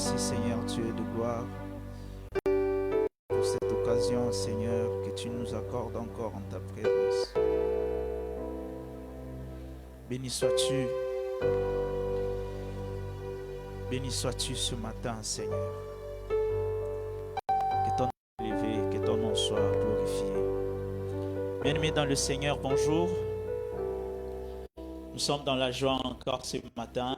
Merci Seigneur Dieu de gloire pour cette occasion Seigneur que tu nous accordes encore en ta présence. Béni sois-tu. Béni sois-tu ce matin Seigneur. Que ton nom soit élevé, que ton nom soit glorifié. Bien-aimés dans le Seigneur, bonjour. Nous sommes dans la joie encore ce matin.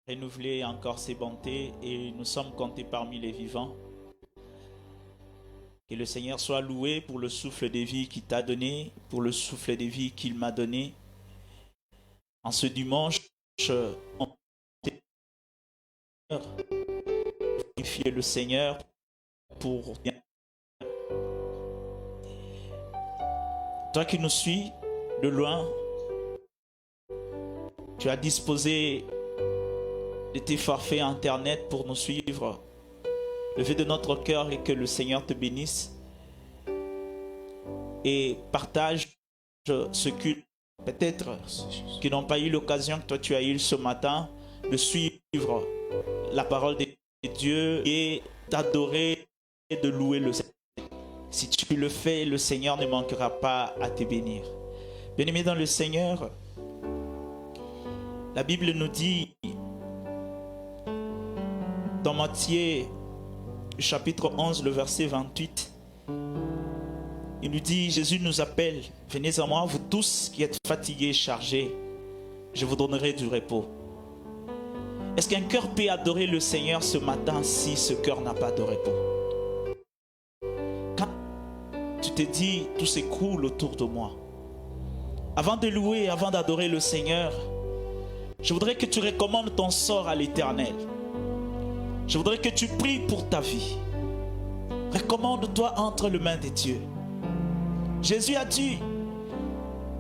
Renouveler encore ses bontés et nous sommes comptés parmi les vivants. Que le Seigneur soit loué pour le souffle de vie qu'il t'a donné, pour le souffle de vie qu'il m'a donné. En ce dimanche, on va glorifier le Seigneur pour toi qui nous suis de loin. Tu as disposé de tes forfaits internet pour nous suivre. Le vœu de notre cœur est que le Seigneur te bénisse et partage ce culte. Peut-être qui n'ont pas eu l'occasion que toi tu as eu ce matin de suivre la parole de Dieu et d'adorer et de louer le Seigneur. Si tu le fais, le Seigneur ne manquera pas à te bénir. Bien-aimés dans le Seigneur, la Bible nous dit dans Matthieu chapitre 11, le verset 28, il nous dit, Jésus nous appelle, venez à moi, vous tous qui êtes fatigués et chargés, je vous donnerai du repos. Est-ce qu'un cœur peut adorer le Seigneur ce matin si ce cœur n'a pas de repos? Quand tu te dis, tout s'écroule autour de moi, avant de louer, avant d'adorer le Seigneur, je voudrais que tu recommandes ton sort à l'Éternel. Je voudrais que tu pries pour ta vie. Recommande-toi entre les mains de Dieu. Jésus a dit,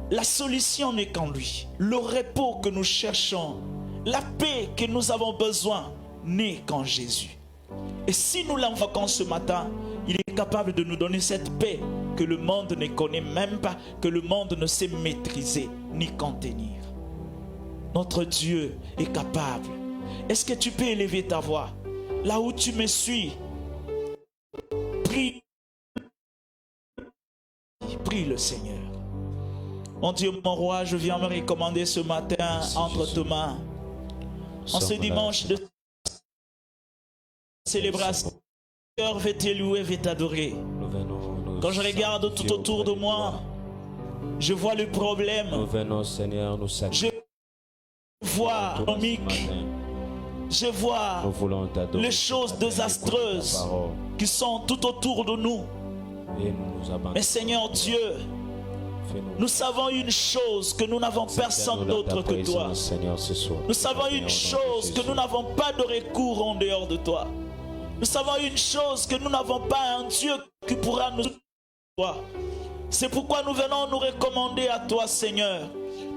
la solution n'est qu'en lui. Le repos que nous cherchons, la paix que nous avons besoin n'est qu'en Jésus. Et si nous l'invoquons ce matin, il est capable de nous donner cette paix que le monde ne connaît même pas, que le monde ne sait maîtriser ni contenir. Notre Dieu est capable. Est-ce que tu peux élever ta voix? Là où tu me suis, prie le Seigneur. Mon Dieu, mon roi, je viens me recommander ce matin entre tes mains. En ce dimanche de célébration, le cœur veut te louer, veut t'adorer. Quand je regarde tout autour de moi, je vois le problème. Je vois économique. Je vois les choses désastreuses qui sont tout autour de nous. Mais Seigneur Dieu, nous savons une chose, que nous n'avons personne d'autre que toi. Nous savons une chose, que nous n'avons pas de recours en dehors de toi. Nous savons une chose, que nous n'avons pas un Dieu qui pourra nous aider. C'est pourquoi nous venons nous recommander à toi, Seigneur.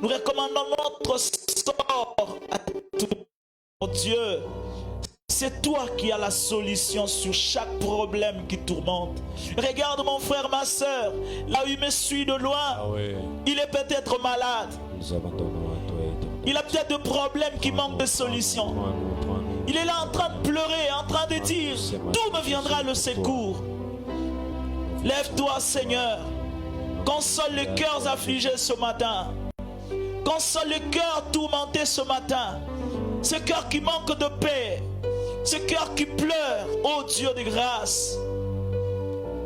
Nous recommandons notre sort à toi. Oh Dieu, c'est toi qui as la solution sur chaque problème qui tourmente. Regarde mon frère, ma soeur, là où il me suit de loin, il est peut-être malade. Il a peut-être des problèmes qui manquent de solution. Il est là en train de pleurer, en train de dire, d'où me viendra le secours? Lève-toi, Seigneur. Console les cœurs affligés ce matin. Console les cœurs tourmentés ce matin. Ce cœur qui manque de paix, ce cœur qui pleure, ô Dieu de grâce,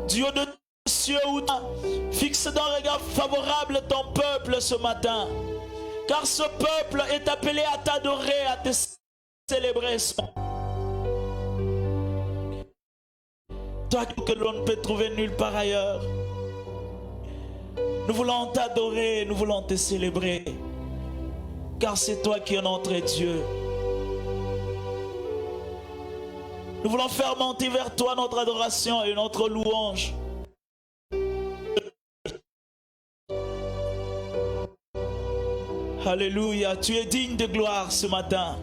Dieu de cieux, fixe d'un regard favorable ton peuple ce matin, car ce peuple est appelé à t'adorer, à te célébrer. Toi que l'on ne peut trouver nulle part ailleurs, nous voulons t'adorer, nous voulons te célébrer, car c'est toi qui es notre Dieu. Nous voulons faire monter vers toi notre adoration et notre louange. Alléluia, tu es digne de gloire ce matin.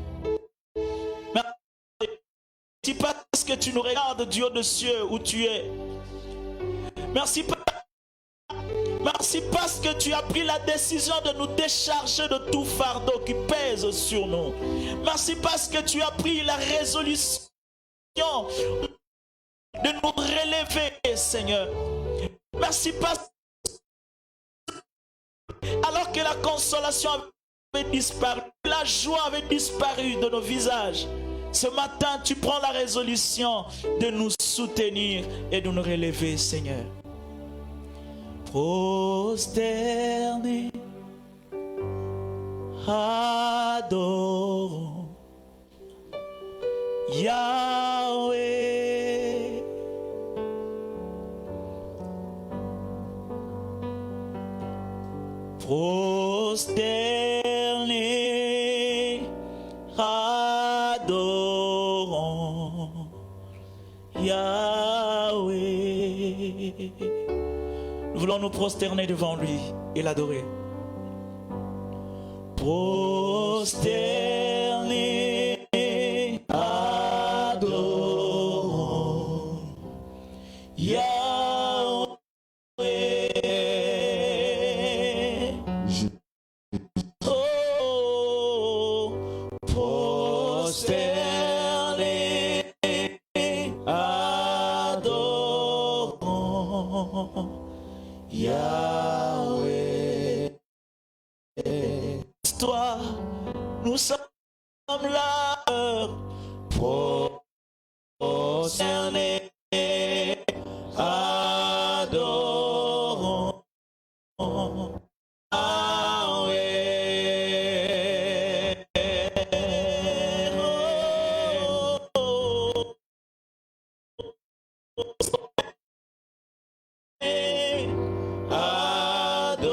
Merci parce que tu nous regardes du haut des cieux où tu es. Merci Merci parce que tu as pris la décision de nous décharger de tout fardeau qui pèse sur nous. Merci parce que tu as pris la résolution de nous relever, Seigneur. Merci parce que alors que la consolation avait disparu, la joie avait disparu de nos visages, ce matin tu prends la résolution de nous soutenir et de nous relever, Seigneur. Prosterné, adorons Yahweh. Prosterné, adorons Yahweh. Nous voulons nous prosterner devant lui et l'adorer. Prosterner, adorons Yahweh. Oh, prosterner, adorons Yahweh. Toi, nous sommes là, prosternés, adorons Yahweh. Adorons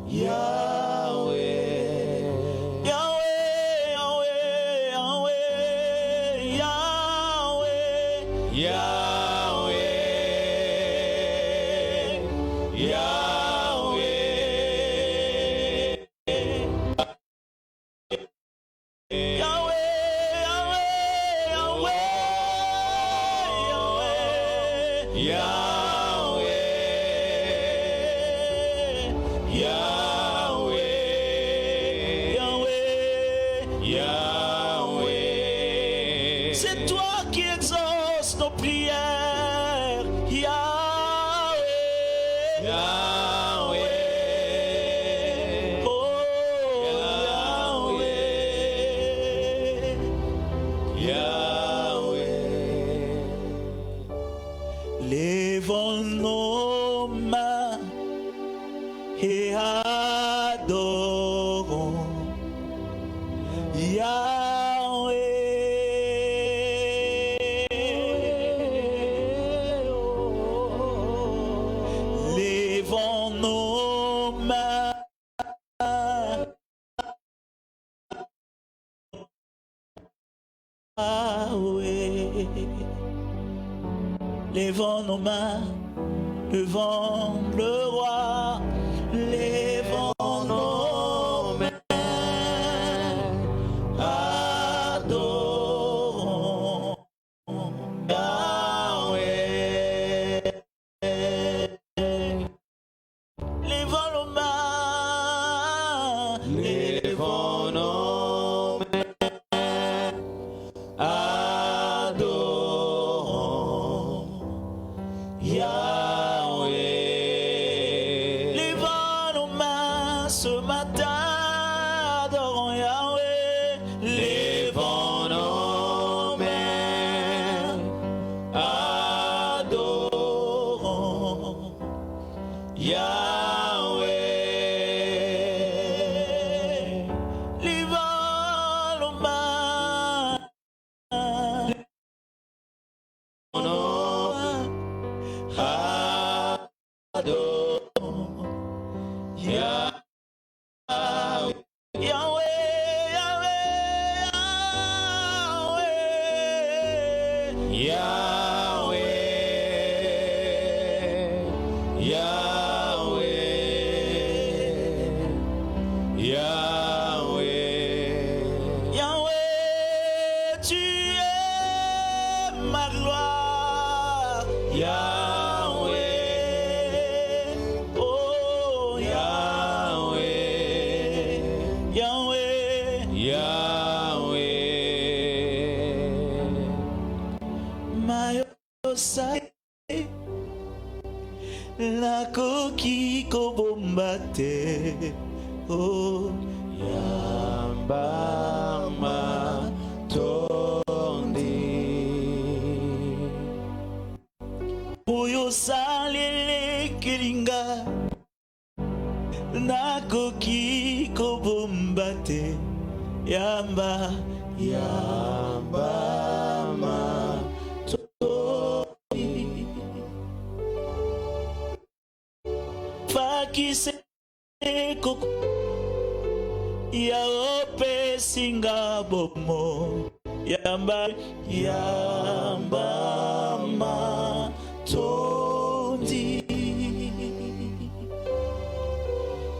Yahweh, Yahweh, Yahweh, Yahweh, Yahweh, Yahweh, Yahweh. C'est toi qui exauces nos prières, Yahweh, Yahweh, oh Yahweh, Yahweh. Lèvons nos mains et adorons Yahweh. Lèvons nos mains Yahweh. Lèvons nos mains devant le roi. Lèvons nos mains, adorons Yahweh. Lèvons nos mains, lèvons nos mains, adorons Yahweh. Lèvons nos mains ce matin, adorons Yahweh. Lèvons nos mains, adorons Yahweh. Lèvons nos mains, adorons Yahweh. Yahweh, Yahweh, Yahweh, Yahweh, Yahweh, Yahweh, tu es ma gloire, Yahweh, Oh, Yamba matondi. Oyo salele kilinga nakoki kobombate. Yamba, Yamba matondi. Fakise koko ya ope singa bomo. Yamba, Yamba matondi.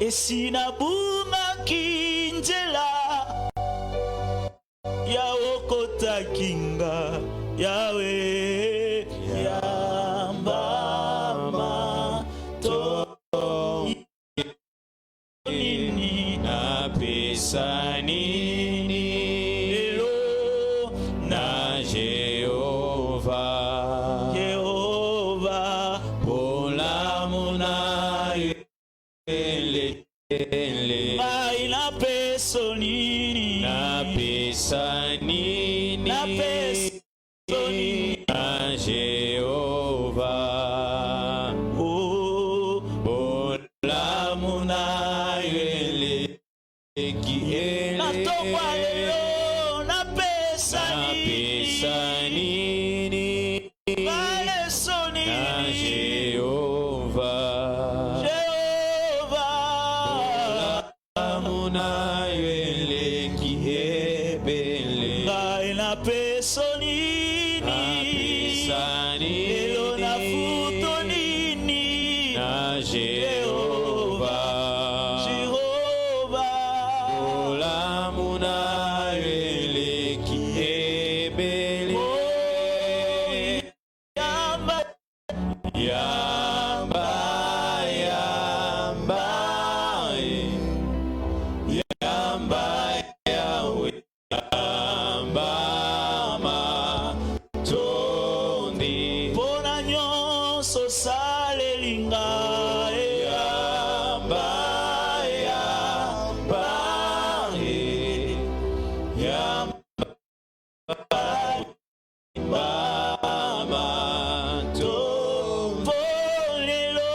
Esina bunga kinjela ya okota kinga yawe. Yamba matondi. Napesa nini Elo na Jehova, Jehova polamuna ele na peso nini, napesa nini na peso nini na Jehova, oh, polamuna ele na toba lelo na pesa nini peso na nini Jehova, Jehova polamuna ele kiebele ngai na peso nini, lelo na futo nini na Jehova, Jehova polamuna ele kiebele Yamba, Yamba Yamba Yamba Yahweh Yamba matondi pona nyonso salelinga Yamba Yamba Yamba matondi po lelo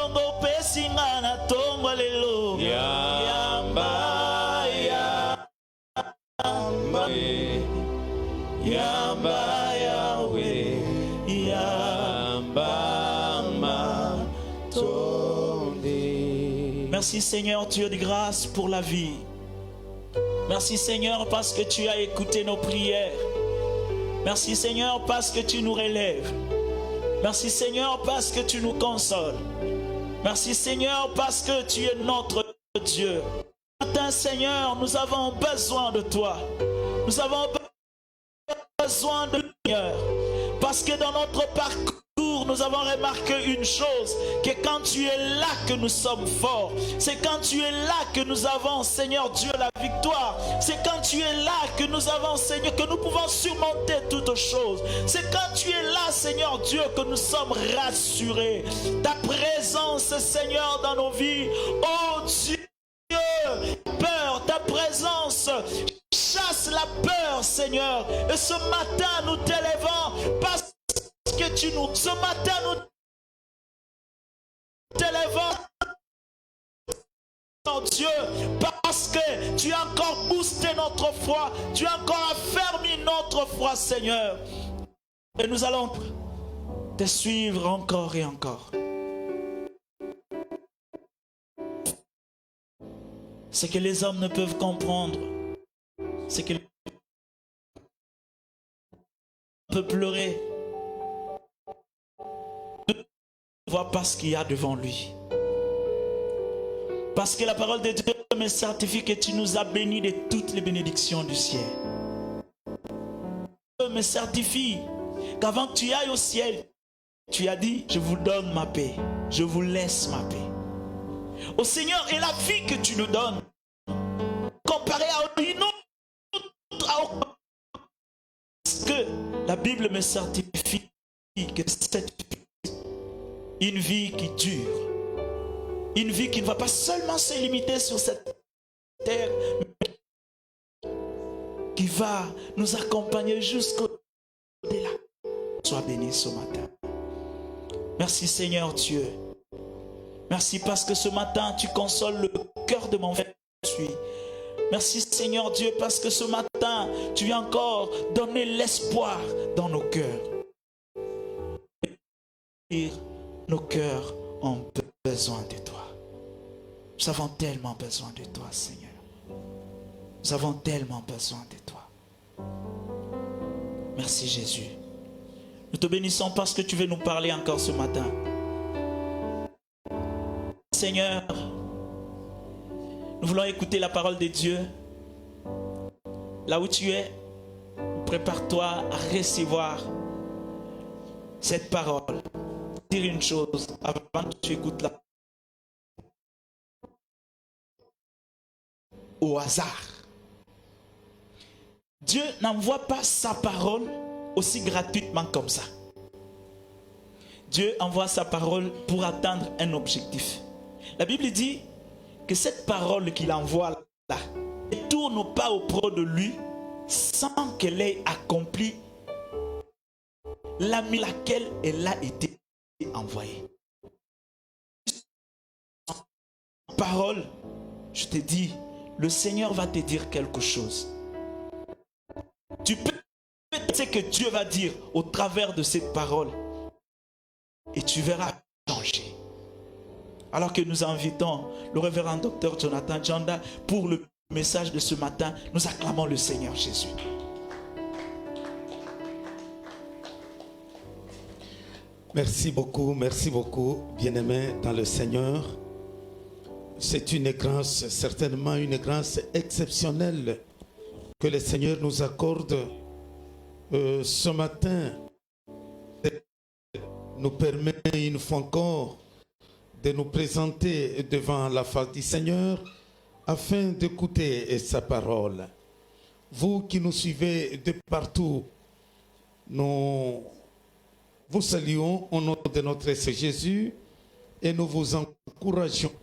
ngopesinga na tongo lelo Yamba Yamba Yamba Yahweh Yamba matondi. Merci Seigneur Dieu de grâce pour la vie. Merci Seigneur parce que tu as écouté nos prières. Merci Seigneur parce que tu nous relèves. Merci Seigneur parce que tu nous consoles. Merci Seigneur parce que tu es notre Dieu. Ce matin Seigneur, nous avons besoin de toi. Nous avons besoin de Seigneur. Parce que dans notre parcours, nous avons remarqué une chose, que quand tu es là que nous sommes forts. C'est quand tu es là que nous avons, Seigneur Dieu, la victoire. C'est quand tu es là que nous avons, Seigneur, que nous pouvons surmonter toutes choses. C'est quand tu es là, Seigneur Dieu, que nous sommes rassurés. Ta présence, Seigneur, dans nos vies. Oh Dieu, peur, ta présence chasse la peur, Seigneur. Et ce matin, nous t'élevons parce que tu nous... Ce matin, nous t'élevons, Dieu, parce que tu as encore boosté notre foi. Tu as encore affermi notre foi, Seigneur. Et nous allons te suivre encore et encore. Ce que les hommes ne peuvent comprendre, c'est que on peut pleurer, ne voit pas ce qu'il y a devant lui. Parce que la parole de Dieu me certifie que tu nous as bénis de toutes les bénédictions du ciel. Dieu me certifie qu'avant que tu ailles au ciel, tu as dit, je vous donne ma paix, je vous laisse ma paix. Au Seigneur, et la vie que tu nous donnes, comparée à une autre, parce que la Bible me certifie que c'est une vie qui dure, une vie qui ne va pas seulement se limiter sur cette terre, qui va nous accompagner jusqu'au-delà. Sois béni ce matin. Merci Seigneur Dieu. Merci parce que ce matin, tu consoles le cœur de mon frère. Merci Seigneur Dieu parce que ce matin, tu viens encore donner l'espoir dans nos cœurs. Nos cœurs ont besoin de toi. Nous avons tellement besoin de toi, Seigneur. Nous avons tellement besoin de toi. Merci Jésus. Nous te bénissons parce que tu veux nous parler encore ce matin. Seigneur, nous voulons écouter la parole de Dieu. Là où tu es, prépare-toi à recevoir cette parole. Dire une chose avant que tu écoutes la au hasard. Dieu n'envoie pas sa parole aussi gratuitement comme ça. Dieu envoie sa parole pour atteindre un objectif. La Bible dit que cette parole qu'il envoie là ne tourne pas auprès de lui sans qu'elle ait accompli laquelle elle a été envoyée. Parole, je te dis, le Seigneur va te dire quelque chose. Tu peux penser que Dieu va dire au travers de cette parole et tu verras changer. Alors que nous invitons le révérend docteur Jonathan Janda pour le message de ce matin, nous acclamons le Seigneur Jésus. Merci beaucoup, bien-aimés dans le Seigneur. C'est une grâce, certainement une grâce exceptionnelle que le Seigneur nous accorde ce matin. Nous permet une fois encore de nous présenter devant la face du Seigneur afin d'écouter sa parole. Vous qui nous suivez de partout, nous vous saluons au nom de notre Seigneur Jésus et nous vous encourageons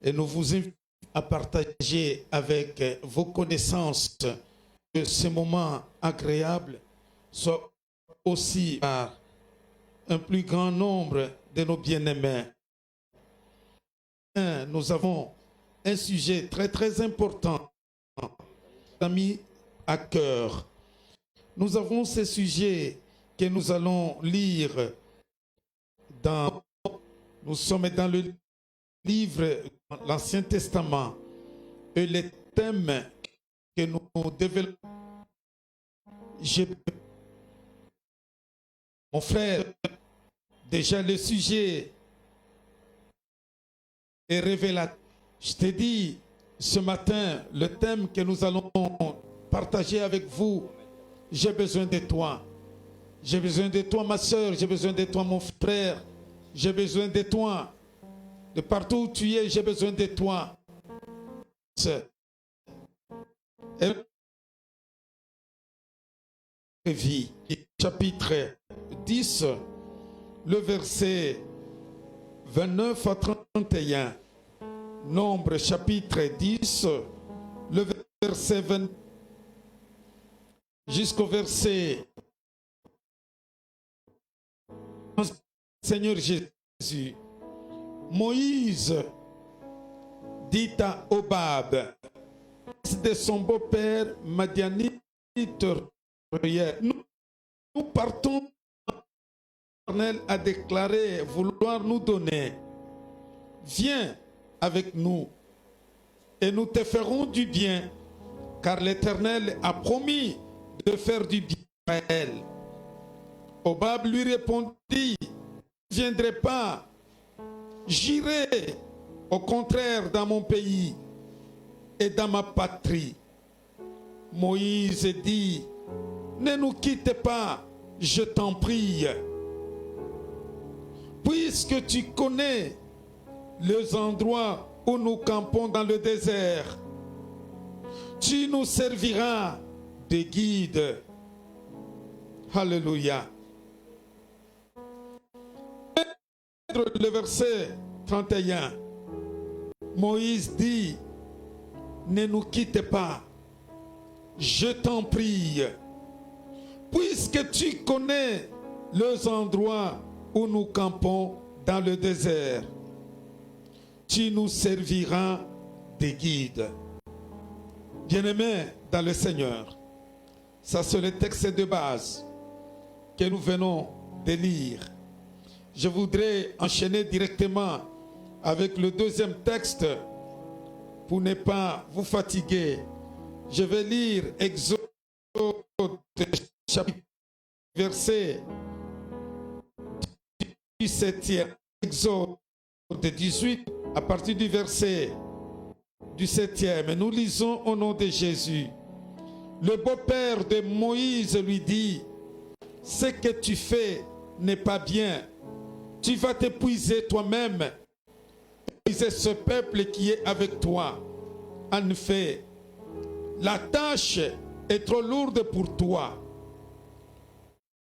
et nous vous invitons à partager avec vos connaissances que ce moment agréable soit aussi par un plus grand nombre de nos bien-aimés. Nous avons un sujet très très important mis à cœur. Nous avons ce sujet que nous allons lire nous sommes dans le livre de l'Ancien Testament et les thèmes que nous développons. Mon frère, déjà le sujet est révélateur. Je t'ai dit ce matin, le thème que nous allons partager avec vous, j'ai besoin de toi. J'ai besoin de toi, ma soeur, j'ai besoin de toi, mon frère, j'ai besoin de toi. De partout où tu es, j'ai besoin de toi. Vie, chapitre 10, le verset 29 à 31. Nombre, chapitre 10, le verset 20 jusqu'au verset Seigneur Jésus. Moïse dit à Obab, de son beau-père Madianite, nous partons. L'Éternel a déclaré vouloir nous donner. Viens avec nous et nous te ferons du bien, car l'Éternel a promis de faire du bien à Israël. Obab lui répondit, je ne viendrai pas, j'irai au contraire dans mon pays et dans ma patrie. Moïse dit, ne nous quitte pas, je t'en prie. Puisque tu connais les endroits où nous campons dans le désert, tu nous serviras de guide. Alléluia. Le verset 31. Moïse dit, ne nous quitte pas. Je t'en prie. Puisque tu connais les endroits où nous campons dans le désert, tu nous serviras de guide. Bien-aimés dans le Seigneur, ça c'est le texte de base que nous venons de lire. Je voudrais enchaîner directement avec le deuxième texte pour ne pas vous fatiguer. Je vais lire Exode chapitre verset 17e, Exode 18 à partir du verset du 7e. Nous lisons au nom de Jésus. Le beau-père de Moïse lui dit: ce que tu fais n'est pas bien. Tu vas t'épuiser toi-même, épuiser ce peuple qui est avec toi. En effet, la tâche est trop lourde pour toi.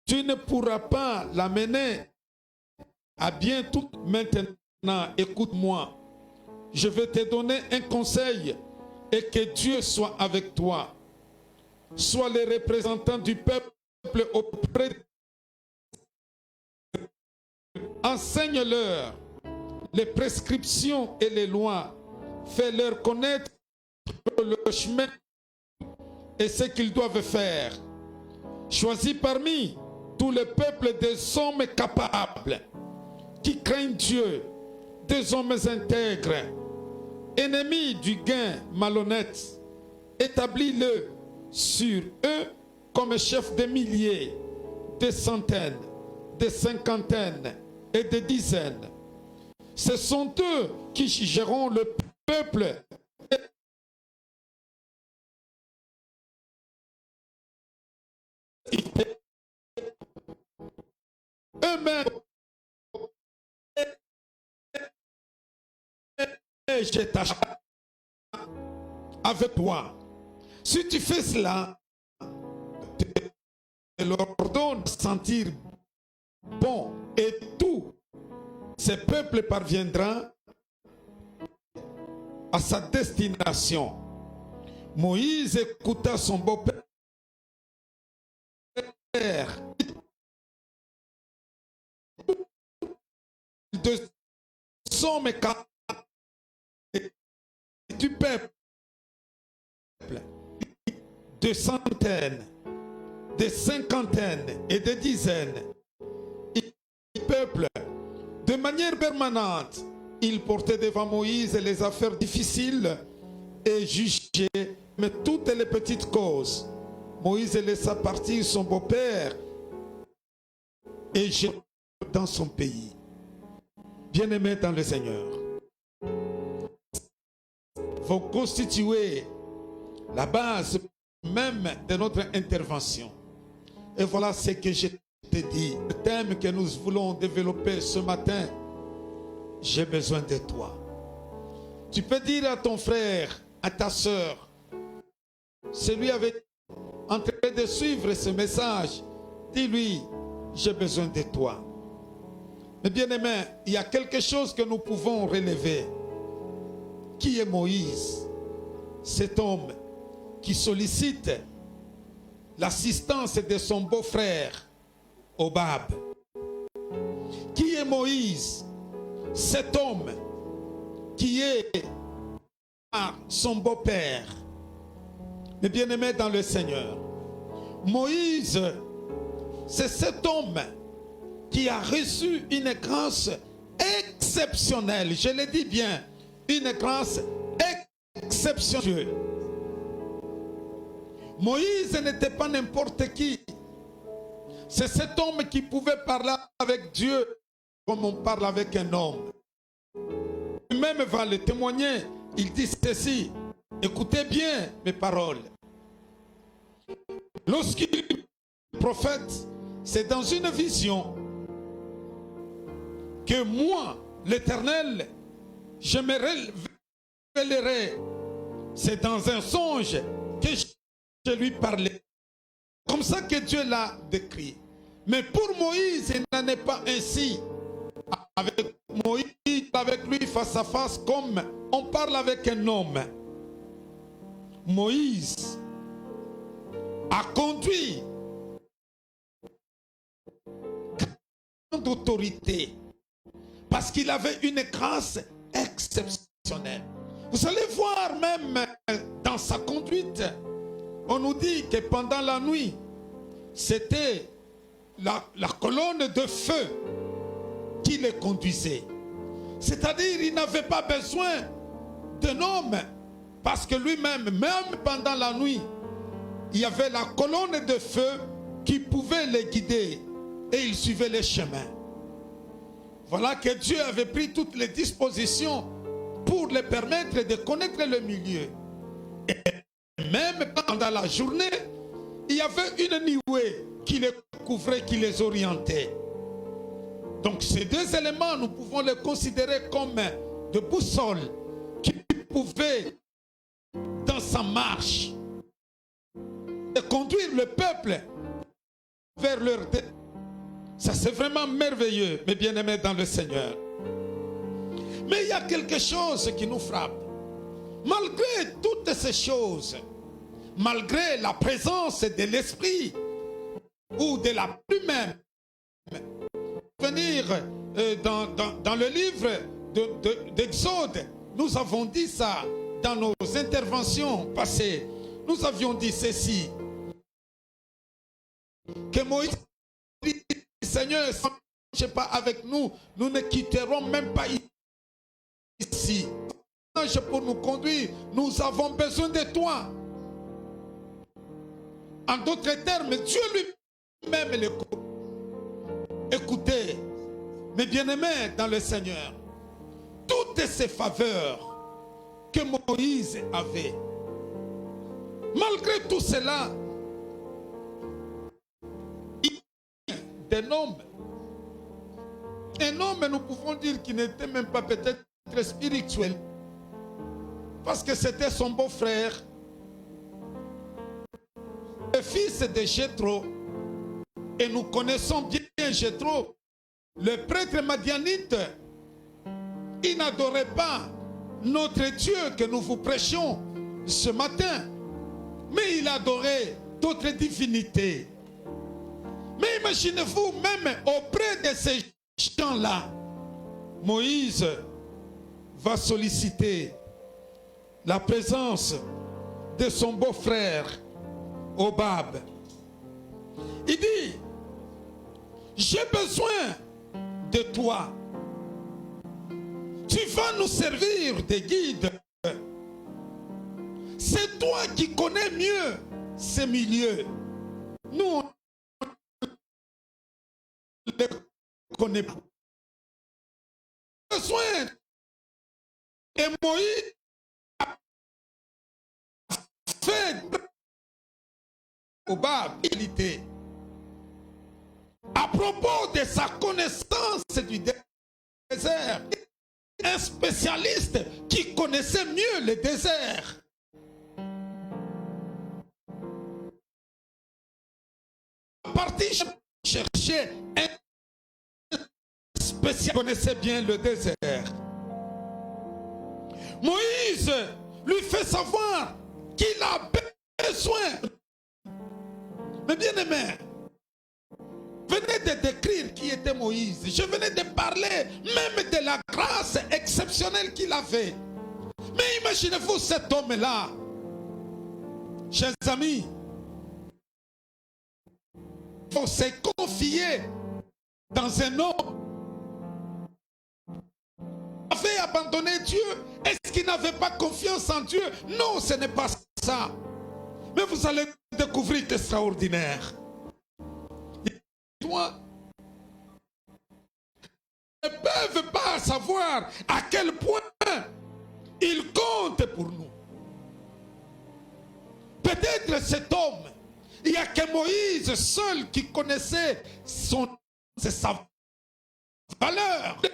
Tu ne pourras pas la mener à bien tout. Maintenant, écoute-moi. Je vais te donner un conseil et que Dieu soit avec toi. Sois le représentant du peuple auprès de... Enseigne-leur les prescriptions et les lois. Fais-leur connaître le chemin et ce qu'ils doivent faire. Choisis parmi tout le peuple des hommes capables, qui craignent Dieu, des hommes intègres, ennemis du gain malhonnête. Établis-le sur eux comme chefs de milliers, de centaines, de cinquantaines et de dizaines. Ce sont eux qui jugeront le peuple. Eux-mêmes, je t'achète avec toi. Si tu fais cela, tu leur donnes de sentir bon, et tout ce peuple parviendra à sa destination. Moïse écouta son beau-père. De somme du peuple, de centaines, de cinquantaines et de dizaines, du peuple, de manière permanente, il portait devant Moïse les affaires difficiles et jugeait, mais toutes les petites causes. Moïse laissa partir son beau-père et jeta dans son pays. Bien-aimés dans le Seigneur, vont constituer la base même de notre intervention. Et voilà ce que je te dis. Le thème que nous voulons développer ce matin: j'ai besoin de toi. Tu peux dire à ton frère, à ta soeur, celui avec en train de suivre ce message, dis-lui: j'ai besoin de toi. Mais bien aimé, il y a quelque chose que nous pouvons relever. Qui est Moïse? Cet homme qui sollicite l'assistance de son beau-frère Hobab. Qui est Moïse? Cet homme qui est son beau-père. Mais bien aimé dans le Seigneur, Moïse, c'est cet homme qui a reçu une grâce exceptionnelle. Je le dis bien, une grâce exceptionnelle. Moïse n'était pas n'importe qui. C'est cet homme qui pouvait parler avec Dieu comme on parle avec un homme. Lui-même va le témoigner. Il dit ceci: écoutez bien mes paroles. Lorsqu'il est prophète, c'est dans une vision que moi, l'Éternel, je me révélerai. C'est dans un songe que je lui parlais. Comme ça que Dieu l'a décrit. Mais pour Moïse, il n'en est pas ainsi. Avec Moïse, avec lui face à face, comme on parle avec un homme. Moïse a conduit d'autorité parce qu'il avait une grâce exceptionnelle. Vous allez voir même dans sa conduite, on nous dit que pendant la nuit, c'était la colonne de feu qui les conduisait. C'est-à-dire, il n'avait pas besoin d'un homme parce que lui-même, même pendant la nuit, il y avait la colonne de feu qui pouvait les guider et il suivait les chemins. Voilà que Dieu avait pris toutes les dispositions pour les permettre de connaître le milieu. Et même pendant la journée, il y avait une nuée qui les couvrait, qui les orientait. Donc ces deux éléments, nous pouvons les considérer comme de boussoles qui pouvaient, dans sa marche, de conduire le peuple vers leur destin. Ça, c'est vraiment merveilleux, mes bien-aimés dans le Seigneur. Mais il y a quelque chose qui nous frappe. Malgré toutes ces choses, malgré la présence de l'Esprit ou de la plume même, venir dans le livre d'Exode, nous avons dit ça dans nos interventions passées. Nous avions dit ceci, que Moïse dit, Seigneur, si tu ne marches pas avec nous, nous ne quitterons même pas ici. Pour nous conduire, nous avons besoin de toi. En d'autres termes, Dieu lui-même l'écoute. Écoutez, mes bien-aimés dans le Seigneur, toutes ces faveurs que Moïse avait, malgré tout cela, il y a un homme, nous pouvons dire qu'il n'était même pas peut-être spirituel, parce que c'était son beau-frère, le fils de Jéthro. Et nous connaissons bien Jéthro, le prêtre madianite. Il n'adorait pas notre Dieu que nous vous prêchions ce matin, mais il adorait d'autres divinités. Mais imaginez-vous, même auprès de ces gens-là, Moïse va solliciter la présence de son beau-frère Hobab. Il dit, j'ai besoin de toi. Tu vas nous servir de guide. C'est toi qui connais mieux ces milieux. Nous, on ne les connaît pas. Besoin. Et Moïse a fait Hobab, à propos de sa connaissance du désert, un spécialiste qui connaissait mieux le désert. Parti chercher un spécialiste qui connaissait bien le désert. Moïse lui fait savoir qu'il a besoin. Mais bien aimé, venez de décrire qui était Moïse. Je venais de parler même de la grâce exceptionnelle qu'il avait. Mais imaginez-vous cet homme-là, chers amis, il se confier dans un homme qui avait abandonné Dieu. Est-ce qu'il n'avait pas confiance en Dieu? Non, ce n'est pas ça. Mais vous allez découvrir l'extraordinaire. Toi, ne peuvent pas savoir à quel point il compte pour nous. Peut-être cet homme, il n'y a que Moïse seul qui connaissait sa valeur. Le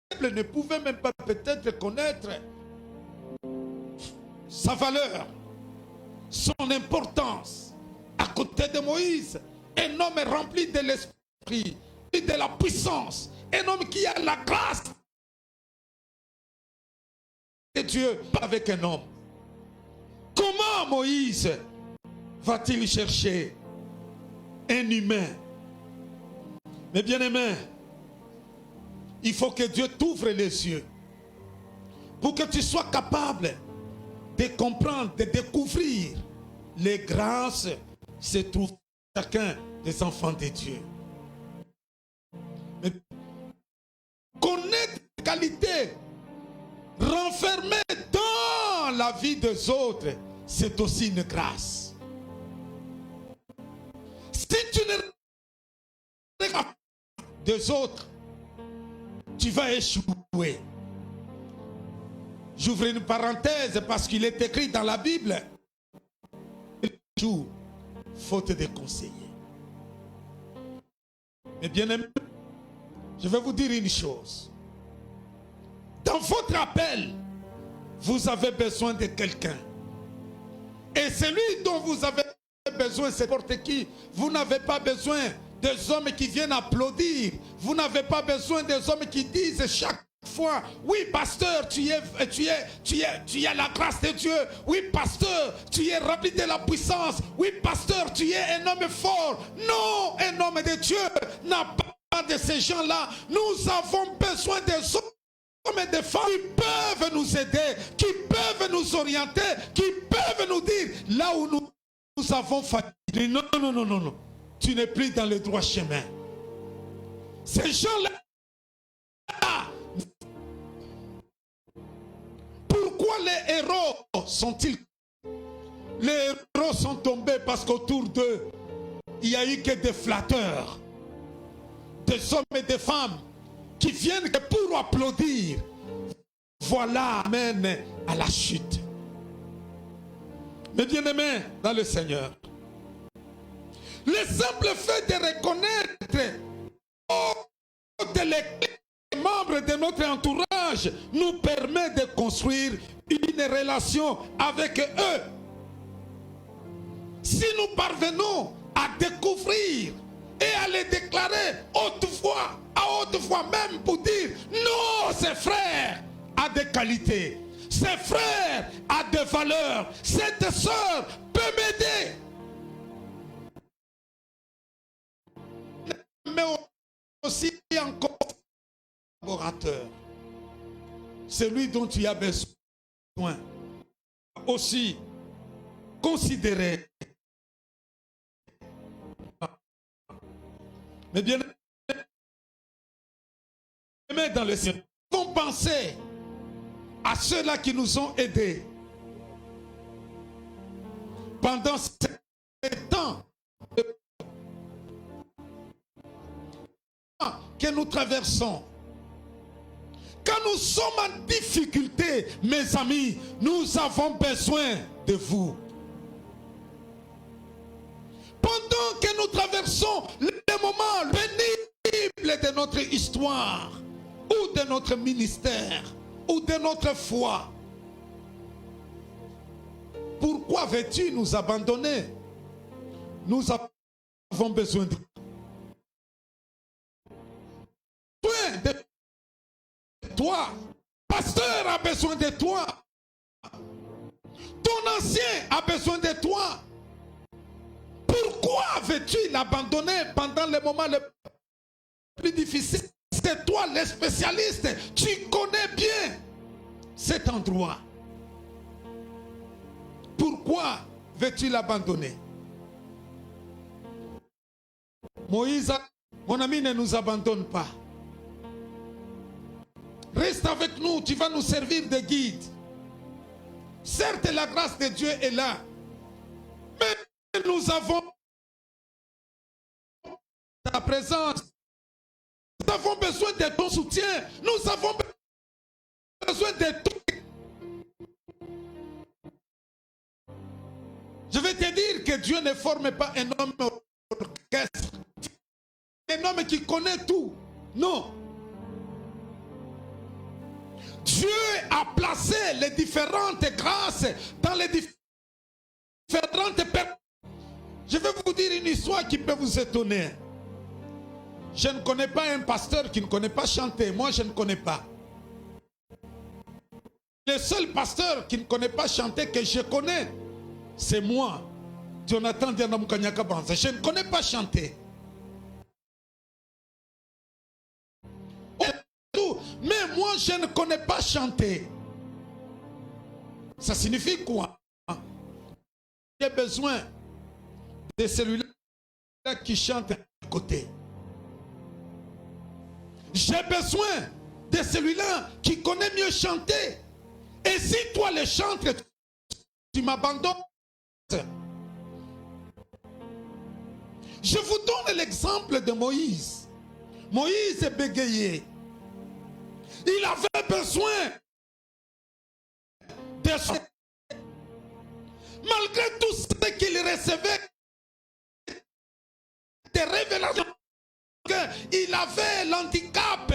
peuple ne pouvait même pas peut-être connaître sa valeur, son importance. À côté de Moïse, un homme rempli de l'esprit et de la puissance, un homme qui a la grâce de Dieu avec un homme. Comment Pourquoi Moïse va-t-il chercher un humain? Mais bien-aimé, il faut que Dieu t'ouvre les yeux pour que tu sois capable de comprendre, de découvrir les grâces qui se trouvent dans chacun des enfants de Dieu. Mais connaître les qualités renfermées dans la vie des autres, c'est aussi une grâce. Si tu ne regardes pas des autres, tu vas échouer. J'ouvre une parenthèse parce qu'il est écrit dans la Bible, faute de conseillers. Mais bien aimé, je vais vous dire une chose. Dans votre appel, vous avez besoin de quelqu'un. Et celui dont vous avez besoin, c'est n'importe qui. Vous n'avez pas besoin des hommes qui viennent applaudir. Vous n'avez pas besoin des hommes qui disent chaque fois, oui pasteur, tu as la grâce de Dieu. Oui pasteur, tu es rempli de la puissance. Oui pasteur, tu es un homme fort. Non, un homme de Dieu n'a pas de ces gens-là. Nous avons besoin des hommes et des femmes qui peuvent nous aider, qui peuvent nous orienter, qui peuvent nous dire là où nous avons failli. Non, non, non, non, non. Tu n'es plus dans le droit chemin. Ces gens-là, pourquoi les héros sont-ils? Les héros sont tombés parce qu'autour d'eux, il n'y a eu que des flatteurs, des hommes et des femmes qui viennent que pour applaudir. Voilà, amène à la chute. Mais bien aimés dans le Seigneur, le simple fait de reconnaître les membres de notre entourage nous permet de construire une relation avec eux. Si nous parvenons à découvrir et à les déclarer autrefois, à haute voix même pour dire non, ce frère a des qualités, ce frère a des valeurs, cette soeur peut m'aider. Mais aussi encore collaborateur, celui dont tu as besoin, aussi considéré. Mais bien aimé dans le Seigneur, on pensait à ceux-là qui nous ont aidés pendant ce temps que nous traversons. Quand nous sommes en difficulté, mes amis, nous avons besoin de vous. Pendant que nous traversons les moments pénibles de notre histoire, ou de notre ministère, ou de notre foi, pourquoi veux-tu nous abandonner? Nous avons besoin de toi. Pasteur a besoin de toi. Ton ancien a besoin de toi. Pourquoi veux-tu l'abandonner pendant les moments les plus difficiles? C'est toi le spécialiste. Tu connais bien cet endroit. Pourquoi veux-tu l'abandonner? Moïse, mon ami, ne nous abandonne pas. Reste avec nous, tu vas nous servir de guide. Certes, la grâce de Dieu est là, mais nous avons ta présence. Nous avons besoin de ton soutien. Nous avons besoin de ton... Je vais te dire que Dieu ne forme pas un homme orchestre. Un homme qui connaît tout. Non. Dieu a placé les différentes grâces dans les différentes personnes. Je vais vous dire une histoire qui peut vous étonner. Je ne connais pas un pasteur qui ne connaît pas chanter. Moi, je ne connais pas. Le seul pasteur qui ne connaît pas chanter que je connais, c'est moi, Jonathan Diana Mukanyaka Banza. Je ne connais pas chanter. Mais moi, je ne connais pas chanter. Ça signifie quoi? J'ai besoin de celui-là qui chante à côté. J'ai besoin de celui-là qui connaît mieux chanter. Et si toi le chantes, tu m'abandonnes. Je vous donne l'exemple de Moïse. Moïse est bégayé. Il avait besoin de son... Malgré tout ce qu'il recevait, des révélations, il avait l'handicap.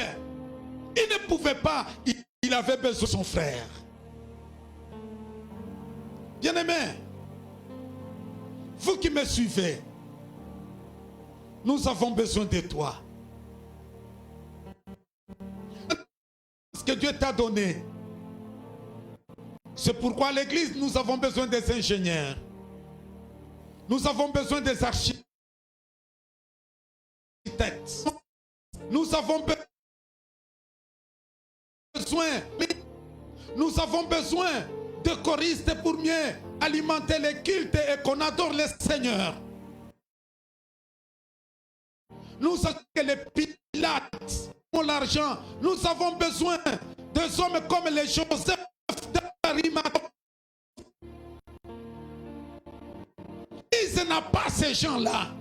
Il ne pouvait pas. Il avait besoin de son frère. Bien-aimé, vous qui me suivez, nous avons besoin de toi. Ce que Dieu t'a donné. C'est pourquoi à l'église, nous avons besoin des ingénieurs. Nous avons besoin des architectes. Nous avons besoin de choristes pour mieux alimenter les cultes et qu'on adore le Seigneur. Nous avons les Pilates pour l'argent. Nous avons besoin des hommes comme les Joseph d'Arimathie. Il n'a pas ces gens-là.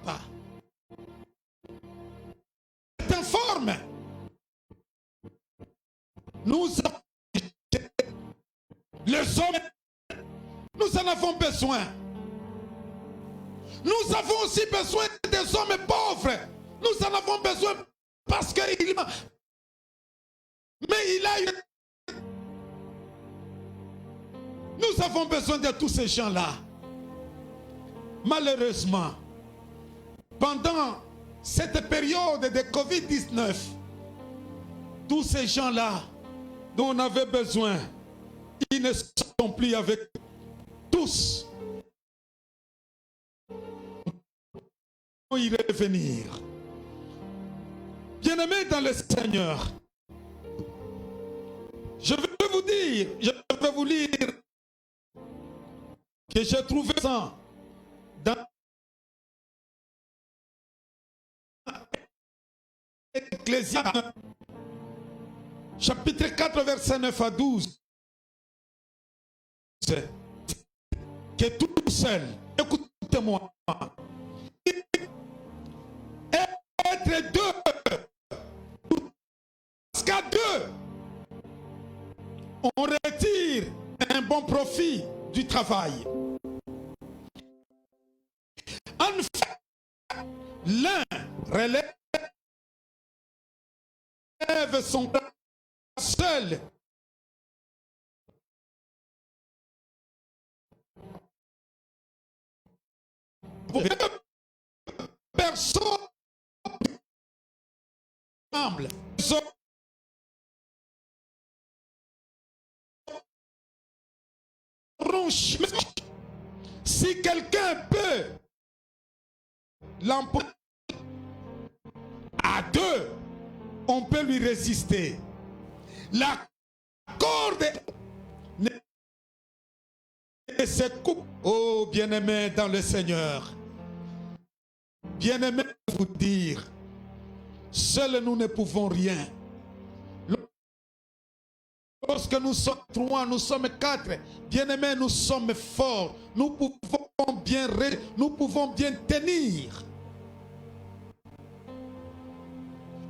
Pas. T'informe. Nous avons les hommes, nous en avons besoin. Nous avons aussi besoin des hommes pauvres. Nous en avons besoin parce qu'il a... Mais il a eu... Nous avons besoin de tous ces gens-là. Malheureusement, pendant cette période de Covid-19, tous ces gens-là dont on avait besoin, ils ne sont plus avec tous. Pour y revenir. Bien-aimés dans le Seigneur, je vais vous lire que j'ai trouvé ça dans Ecclésiaste, chapitre 4, verset 9 à 12. Que tout seul, écoutez-moi, être deux, parce qu'à deux, on retire un bon profit du travail. En fait, l'un relève son seul. Personne semble. Si quelqu'un peut l'emporter à deux, on peut lui résister. La corde ne se coupe. Oh, bien-aimé dans le Seigneur. Bien-aimé, vous dire, seuls nous ne pouvons rien. Lorsque nous sommes trois, nous sommes quatre, bien-aimés, nous sommes forts. Nous pouvons bien tenir.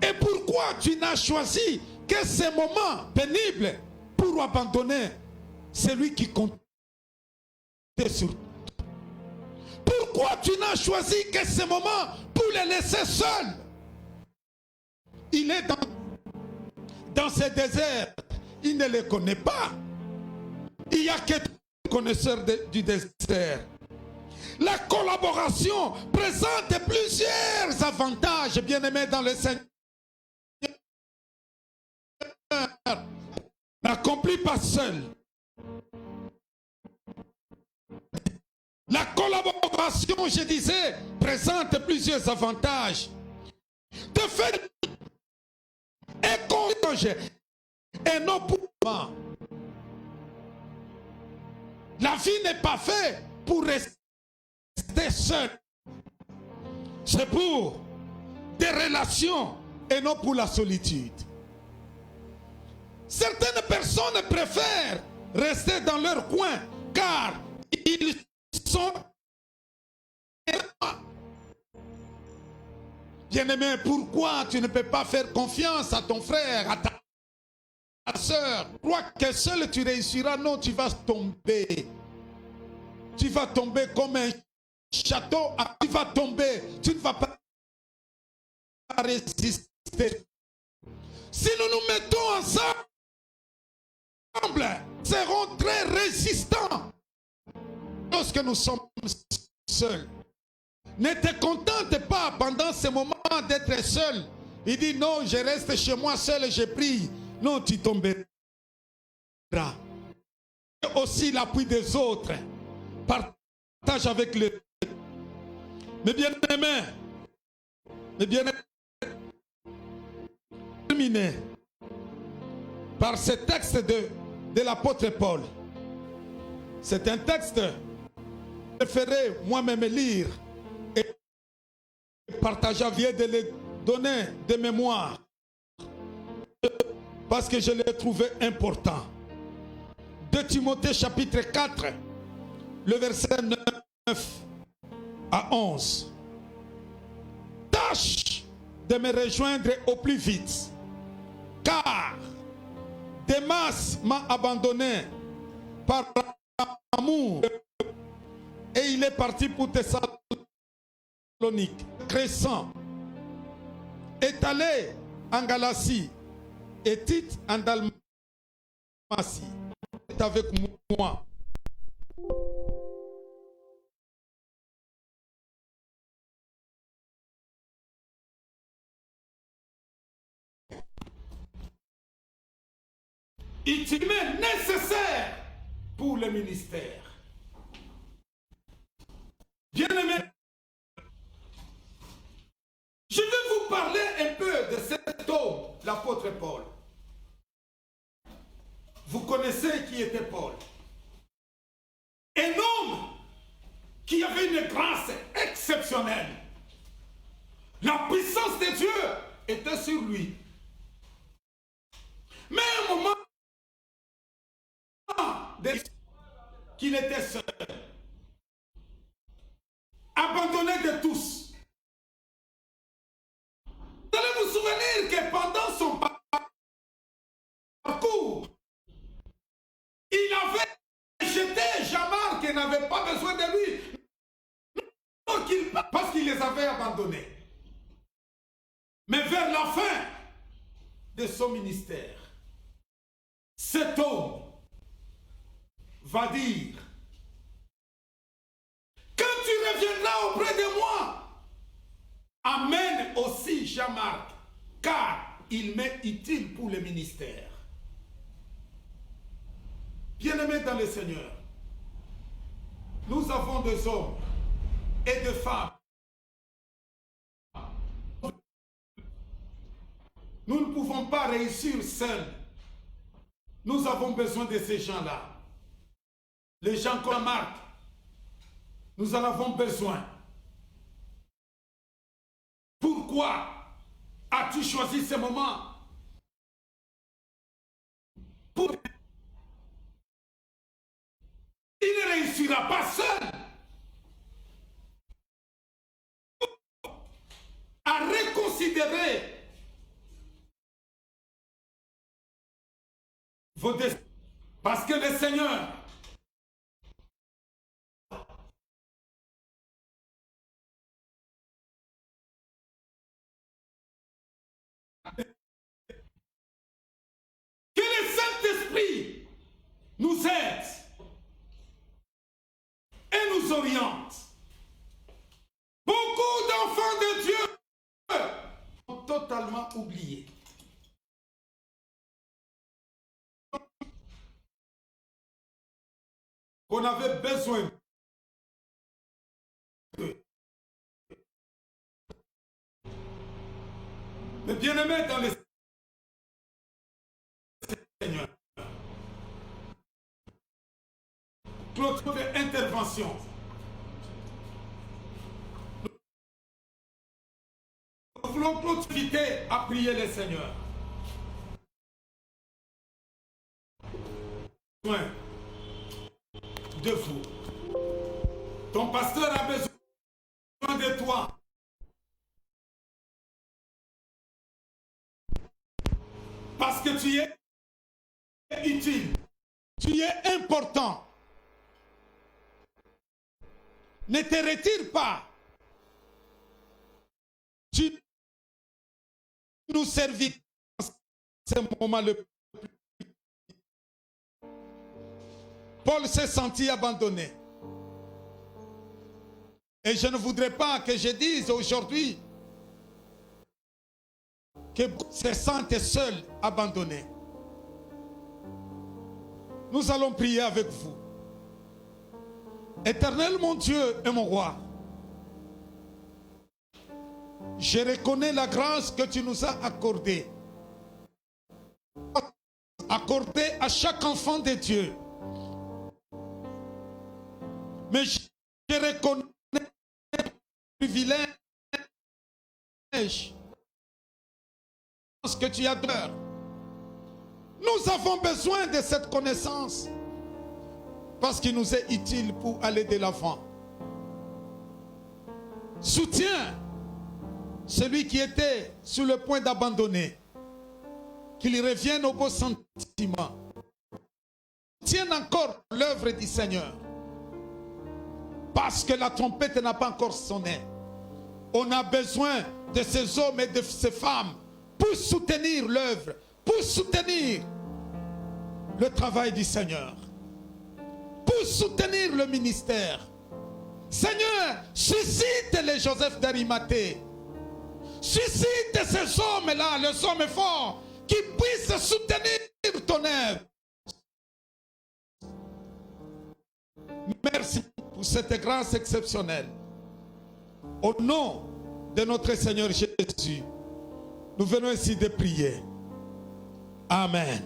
Et pourquoi tu n'as choisi que ces moments pénibles pour abandonner celui qui compte sur toi? Pourquoi tu n'as choisi que ces moments pour les laisser seuls? Il est dans ce désert. Il ne les connaît pas. Il n'y a que des connaisseurs du désert. La collaboration présente plusieurs avantages, bien-aimés dans le Seigneur. N'accomplis pas seul. relation, je disais, présente plusieurs avantages. De fait, et conjugal et non pour moi. La vie n'est pas faite pour rester seul. C'est pour des relations et non pour la solitude. Certaines personnes préfèrent rester dans leur coin car ils sont... Bien-aimé, pourquoi tu ne peux pas faire confiance à ton frère, à ta soeur? Crois que seul tu réussiras? Non, tu vas tomber. Tu vas tomber comme un château. Tu vas tomber. Tu ne vas pas résister. Si nous nous mettons ensemble, nous serons très résistants lorsque nous sommes seuls. Ne te contente pas pendant ce moment d'être seul. Il dit non, je reste chez moi seul et je prie. Non, tu tomberas. Et aussi l'appui des autres. Partage avec les... Mes bien-aimés. Mes bien-aimés. Terminé par ce texte de l'apôtre Paul. C'est un texte que je préférais moi-même lire et partager, vient de le donner de mémoire parce que je l'ai trouvé important. 2 Timothée chapitre 4, le verset 9 à 11. Tâche de me rejoindre au plus vite, car Démas m'a abandonné par amour et il est parti pour Thessalonique. Crescent est allé en Galatie et Tite en Dalmatie. Est avec moi. Utilement nécessaire pour le ministère. Bien-aimés, je vais vous parler un peu de cet homme, l'apôtre Paul. Vous connaissez qui était Paul. Un homme qui avait une grâce exceptionnelle. La puissance de Dieu était sur lui. Mais à un moment qu'il était seul, abandonné de tous. Vous allez vous souvenir que pendant son parcours, il avait jeté Jamar qui n'avait pas besoin de lui, parce qu'il les avait abandonnés. Mais vers la fin de son ministère, cet homme va dire: quand tu reviendras auprès de moi, amène aussi Jean-Marc, car il m'est utile pour le ministère. Bien-aimés dans le Seigneur, nous avons des hommes et des femmes. Nous ne pouvons pas réussir seuls. Nous avons besoin de ces gens-là. Les gens comme Marc, nous en avons besoin. Pourquoi as-tu choisi ce moment? Il ne réussira pas seul à reconsidérer vos destins. Parce que le Seigneur que le Saint-Esprit nous aide et nous oriente. Beaucoup d'enfants de Dieu ont totalement oublié. Qu'on avait besoin Mais bien-aimés dans le Seigneur, notre intervention. Nous voulons tous inviter à prier le Seigneur. Besoin de vous. Ton pasteur a besoin de toi. Parce que tu es utile. Tu es important. Ne te retire pas. Tu nous servis en ce moment le plus. Paul s'est senti abandonné. Et je ne voudrais pas que je dise aujourd'hui que se sentent seuls, abandonnés. Nous allons prier avec vous. Éternel mon Dieu et mon roi, je reconnais la grâce que tu nous as accordée. Accordée à chaque enfant de Dieu. Mais je reconnais le privilège que tu as donné. Nous avons besoin de cette connaissance parce qu'il nous est utile pour aller de l'avant. Soutiens celui qui était sur le point d'abandonner, qu'il revienne au beau sentiment. Soutiens encore l'œuvre du Seigneur. Parce que la trompette n'a pas encore sonné. On a besoin de ces hommes et de ces femmes pour soutenir l'œuvre, pour soutenir le travail du Seigneur, pour soutenir le ministère. Seigneur, suscite les Joseph d'Arimathée. Suscite ces hommes-là, les hommes forts, qui puissent soutenir ton œuvre. Merci pour cette grâce exceptionnelle. Au nom de notre Seigneur Jésus, nous venons ici de prier. Amen.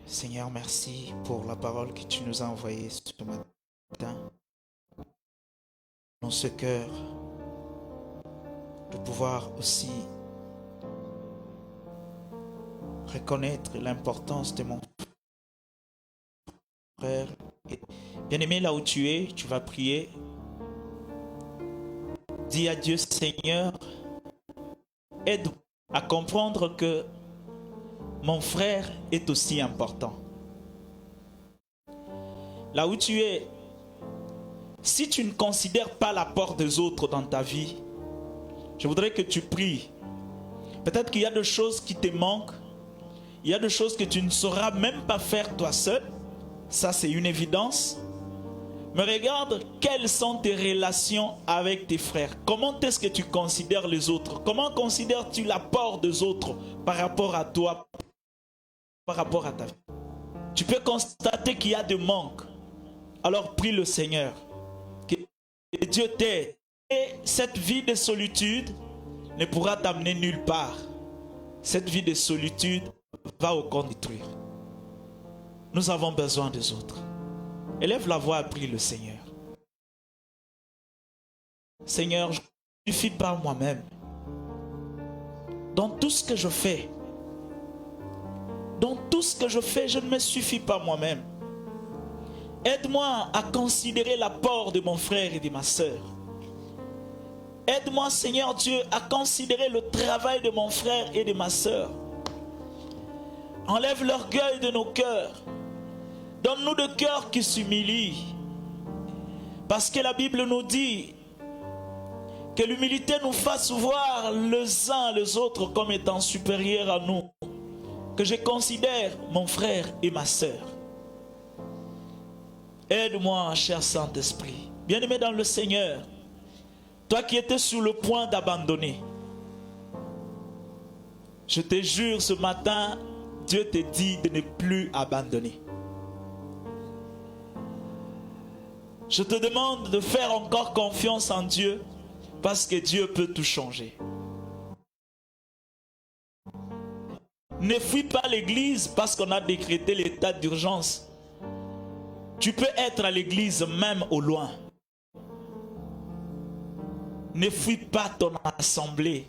Seigneur, merci pour la parole que tu nous as envoyée ce matin. Dans ce cœur, de pouvoir aussi reconnaître l'importance de mon frère. Bien-aimé, là où tu es, tu vas prier. Dis à Dieu, Seigneur, aide-moi à comprendre que mon frère est aussi important. Là où tu es, si tu ne considères pas l'apport des autres dans ta vie, je voudrais que tu pries. Peut-être qu'il y a des choses qui te manquent. Il y a des choses que tu ne sauras même pas faire toi seul. Ça, c'est une évidence. Mais regarde quelles sont tes relations avec tes frères. Comment est-ce que tu considères les autres? Comment considères-tu l'apport des autres par rapport à toi, par rapport à ta vie? Tu peux constater qu'il y a des manques. Alors prie le Seigneur. Que Dieu t'aide. Et cette vie de solitude ne pourra t'amener nulle part. Cette vie de solitude va au compte détruire. Nous avons besoin des autres. Élève la voix et prie le Seigneur. Seigneur, je ne suffis pas moi-même. Dans tout ce que je fais, je ne me suffis pas moi-même. Aide-moi à considérer l'apport de mon frère et de ma sœur. Aide-moi, Seigneur Dieu, à considérer le travail de mon frère et de ma sœur. Enlève l'orgueil de nos cœurs. Donne-nous des cœurs qui s'humilient. Parce que la Bible nous dit Que l'humilité nous fasse voir les uns les autres comme étant supérieurs à nous. Que je considère mon frère et ma sœur. Aide-moi, cher Saint-Esprit. Bien-aimé dans le Seigneur, toi qui étais sur le point d'abandonner, je te jure ce matin, Dieu te dit de ne plus abandonner. Je te demande de faire encore confiance en Dieu parce que Dieu peut tout changer. Ne fuis pas l'église parce qu'on a décrété l'état d'urgence. Tu peux être à l'église même au loin. Ne fuis pas ton assemblée.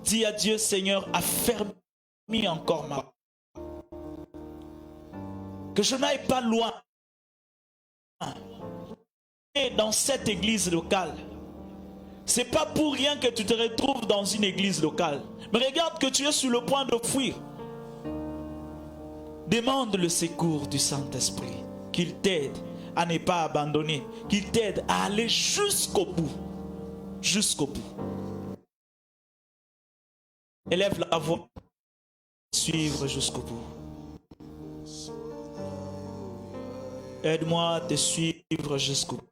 Dis à Dieu, Seigneur, affermis encore ma... Que je n'aille pas loin. Et dans cette église locale. C'est pas pour rien que tu te retrouves dans une église locale. Mais regarde que tu es sur le point de fuir. Demande le secours du Saint-Esprit. Qu'il t'aide à ne pas abandonner. Qu'il t'aide à aller jusqu'au bout. Jusqu'au bout. Élève la voix. Suivre jusqu'au bout. Aide-moi à te suivre jusqu'au bout.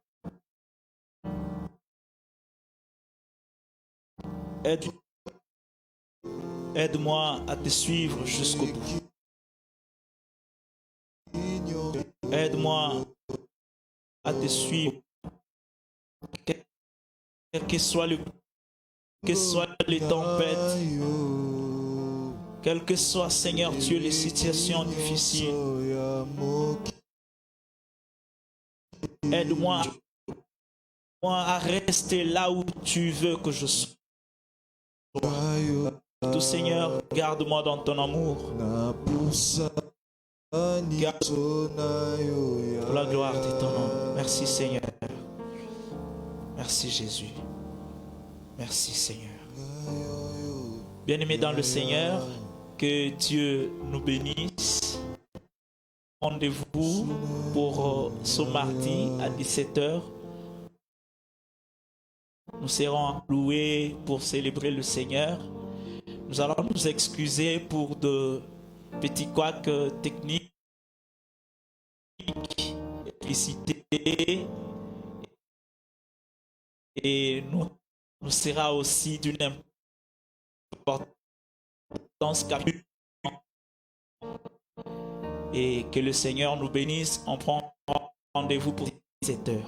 Aide-moi à te suivre jusqu'au bout. Aide-moi à te suivre. Quelles que soient les tempêtes, quelles que soient, Seigneur Dieu, les situations difficiles. Aide-moi à rester là où tu veux que je sois. Tout Seigneur, garde-moi dans ton amour. Pour la gloire de ton nom. Merci Seigneur. Merci Jésus. Merci Seigneur. Bien-aimés dans le Seigneur, que Dieu nous bénisse. Rendez-vous pour ce mardi à 17h. Nous serons loués pour célébrer le Seigneur. Nous allons nous excuser pour de petits couacs techniques, électricité, et nous sera aussi d'une importance capitale. Et que le Seigneur nous bénisse. On prend rendez-vous pour 17h.